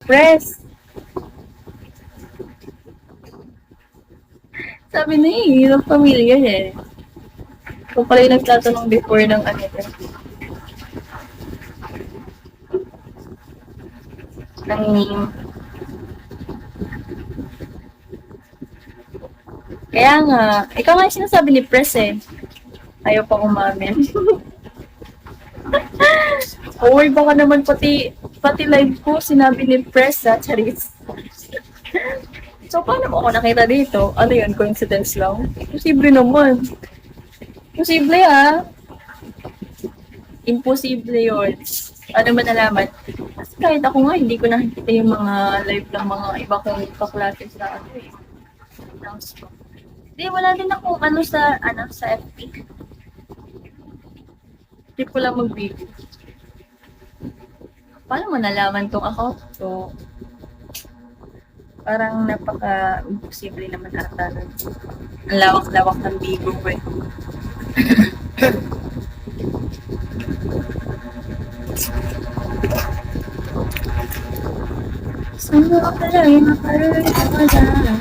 Press. Sabi na hirap pamilya eh. Kung pala yung nagtatanong before ng ano ng name. Kaya nga, ikaw nga yung sinasabi ni Press eh. Ayaw pa umamin. Uy, baka naman pati live ko sinabi ni Press ha, Charis. So, paano mo ako nakita dito? Ano yun, coincidence lang? Posible naman. Posible ha. Imposible yun. Ano ba nalaman? Kasi kahit ako nga, hindi ko nakikita yung mga live ng mga iba kong kaklase sa ano eh. Hindi, wala din ako sa FB. Hindi ko lang mag-video. Paano mo nalaman tong ako? So, parang napaka-imposible naman ata nun. Ang lawak-lawak ng bigo ko eh. Sana ka pala yung makaroon ka pala.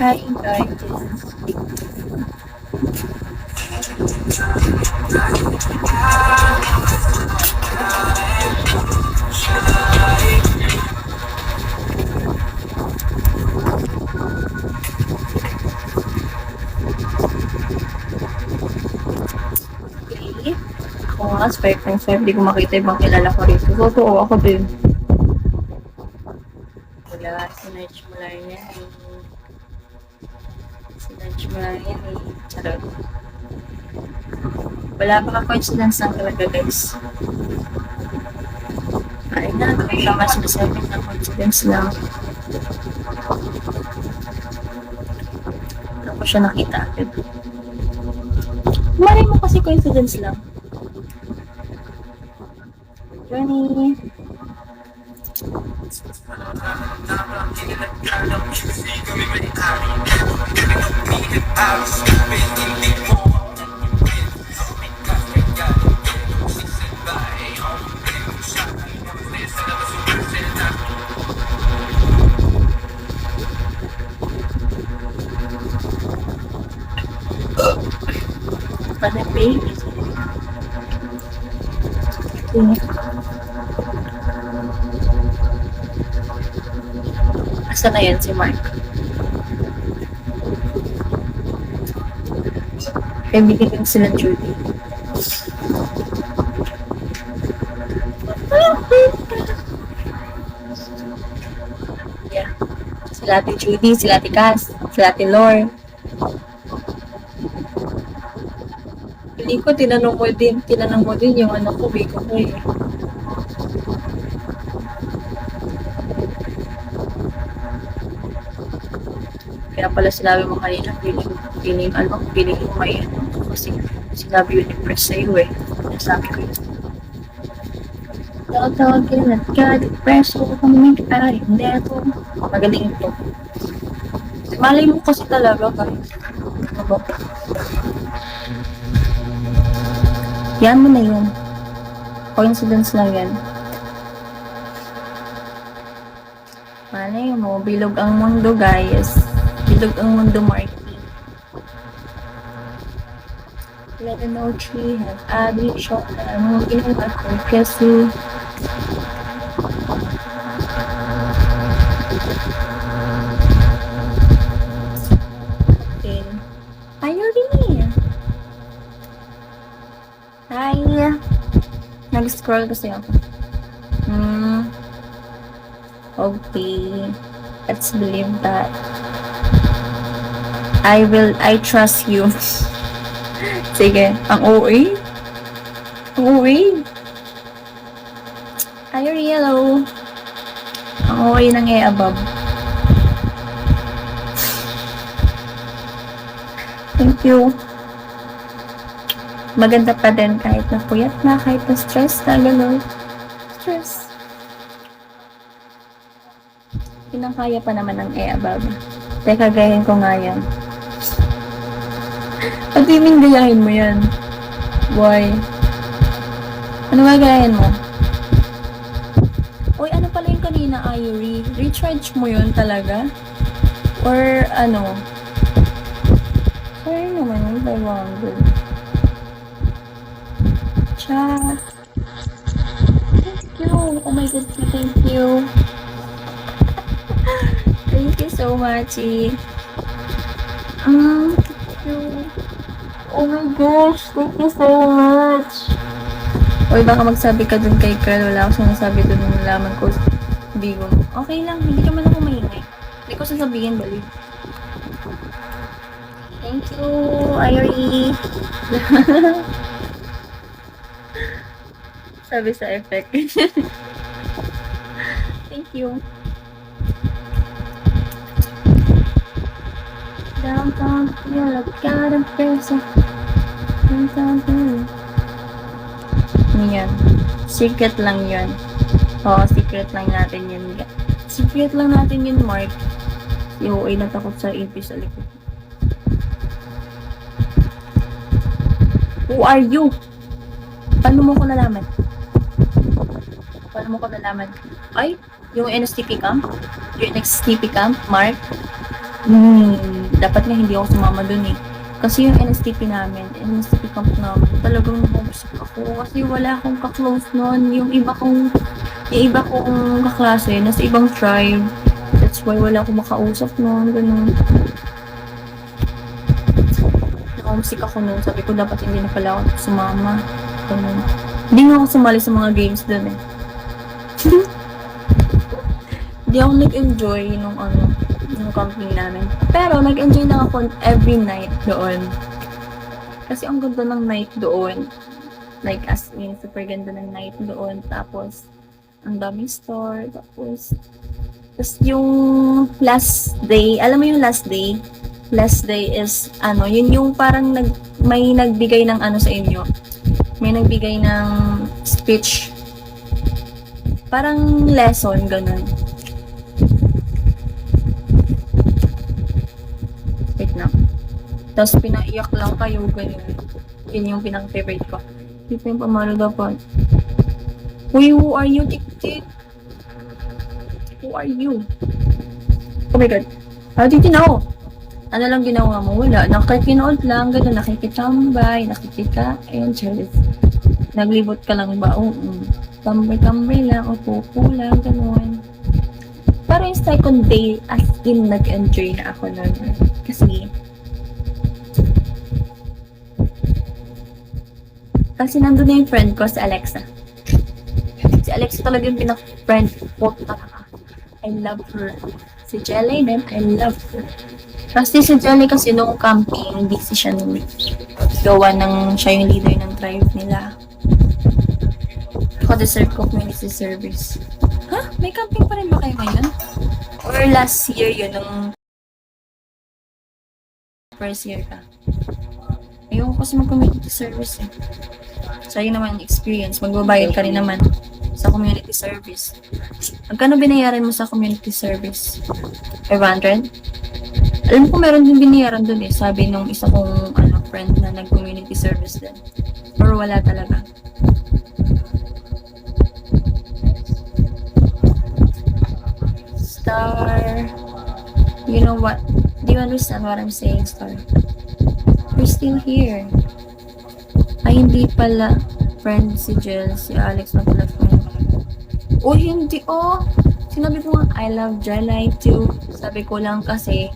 Hi guys. Okay. Ako nga, swipe ng swipe. Di ko makita ibang kilala ko rito. Totoo, ako din. Wala, sinerge mo lang yan eh. Sinerge mo lang yan eh. Charot. Wala pa ka-coincidence lang talaga guys. Ay na, may mas masabi na coincidence lang. Ako siya nakita agad. Malay mo kasi coincidence lang. Johnny. Pada baby. Asa na yan si Mark? Kaibigan din sila Judy. Yeah. Sila Ate Judy, sila Ate Cass, sila Ate Lore. Hindi ko tinanong mo din yung anak ko, biko ko eh. Kaya pala sinabi mo kanina, piling mo may ano, kasi sinabi yun ni Press sa'yo eh. Sabi ko yun. Tawag-tawagin at ka-depress o kami ay hindi ito. Magaling ito. Malay mo kasi talaga kahit ano ba? Yan mo na yun. Coincidence lang yan. Malay mo, bilog ang mundo guys. Bilog ang mundo, Marky. Let the know she has addiction. Ano, inumat ko kasi okay. Ayuri! Hi! Nag-scroll kasi ako. Okay. Let's believe that. I trust you. Sige. Ang OA? Ang OA? Ayuri, hello. Ang OA ng above. Thank you. Maganda pa din kahit na puyat na, kahit na stress na gano'n. Stress. Pinangkaya pa naman ng above. Teka, gayahin ko nga yan. At gayahin mo yan. Why? Ano gagayahin mo? Uy, ano pala yung kanina, Irie? Recharge mo yun talaga? Or ano? Sorry naman yung 500. Cha. Thank you. Oh my god, thank you. Thank you so much, thank you. Oh my gosh, thank you so much. Uy, baka magsabi ka dun kay Carl. Wala ako sinasabi dun ng nalaman ko. Sabi ko, okay lang, hindi naman ako maingay. Hindi ko sasabihin, bali. Thank you, Irie. Sabi sa effect. Thank you. Downtown, feel like God and person. Downtown, feel. Ano yan? Secret lang yun. Oo, secret lang natin yun. Secret lang natin yun, Mark. Yo, ay natakot sa ipis sa likod. Who are you? Paano mo ko nalaman? Paano mo ko nalaman? Ay, yung NSTP camp? Yung NSTP camp, Mark? Dapat nga hindi ako sumama dun eh. Kasi yung NSTP namin, NSTP camp namin, talagang nabusik ako. Kasi wala akong ka-close nun. Yung iba kong kaklase, nasa ibang tribe. That's why wala akong makausap nun. Ganun. Nakumsik ako nun. Sabi ko, dapat hindi na pala ako sumama. Ganun. Hindi nga ako sumali sa mga games dun eh. Hindi ako nag-enjoy nung camping namin. Pero nag-enjoy na ako every night doon. Kasi ang ganda ng night doon. Like as in, super ganda ng night doon. Tapos, ang daming store. Tapos yung last day, alam mo yung last day? Last day is, yun yung parang may nagbigay ng sa inyo. May nagbigay ng speech. Parang lesson, ganun. Tapos pinaiyak lang kayo, ganyan. Yun yung pinang-favorite ko. Dito yung pamalo dapat. Uy, who are you, Tik-Tik? Who are you? Oh my god. How did you know? Ano lang ginawa mo? Wala. Nakikinood lang, gano'n. Nakikitambay, nakikikain, charis. Naglibot ka lang ba? Oo. Tambay-tambay lang, upo lang, gano'n. Pero yung second day, as in, nag-enjoy na ako nun. Kasi nandun na yung friend ko, si Alexa. Si Alexa talaga yung pinaka-friend ko talaga. I love her. Si Jelly din, I love her. Kasi si Jelly kasi nung camping, busy siya nung gawa ng siya yung leader ng tribe nila. Ako deserve ko community service. Ha? May camping pa rin ba kayo ngayon? Or last year yun, nung first year ka? Ayoko kasi mag-community service eh. Sa'yo naman yung experience, magbabayad ka rin naman sa community service. Magkano binayaran mo sa community service? 500? Alam ko meron din binayaran dun eh, sabi nung isa kong friend na nag-community service din. Or wala talaga. Star, you know what? Do you understand what I'm saying, Star? We're still here. Ay, hindi pala friend si Jill, si Alex na pala friend. Oh, hindi. Oh, sinabi ko nga, I love Jelly too. Sabi ko lang kasi,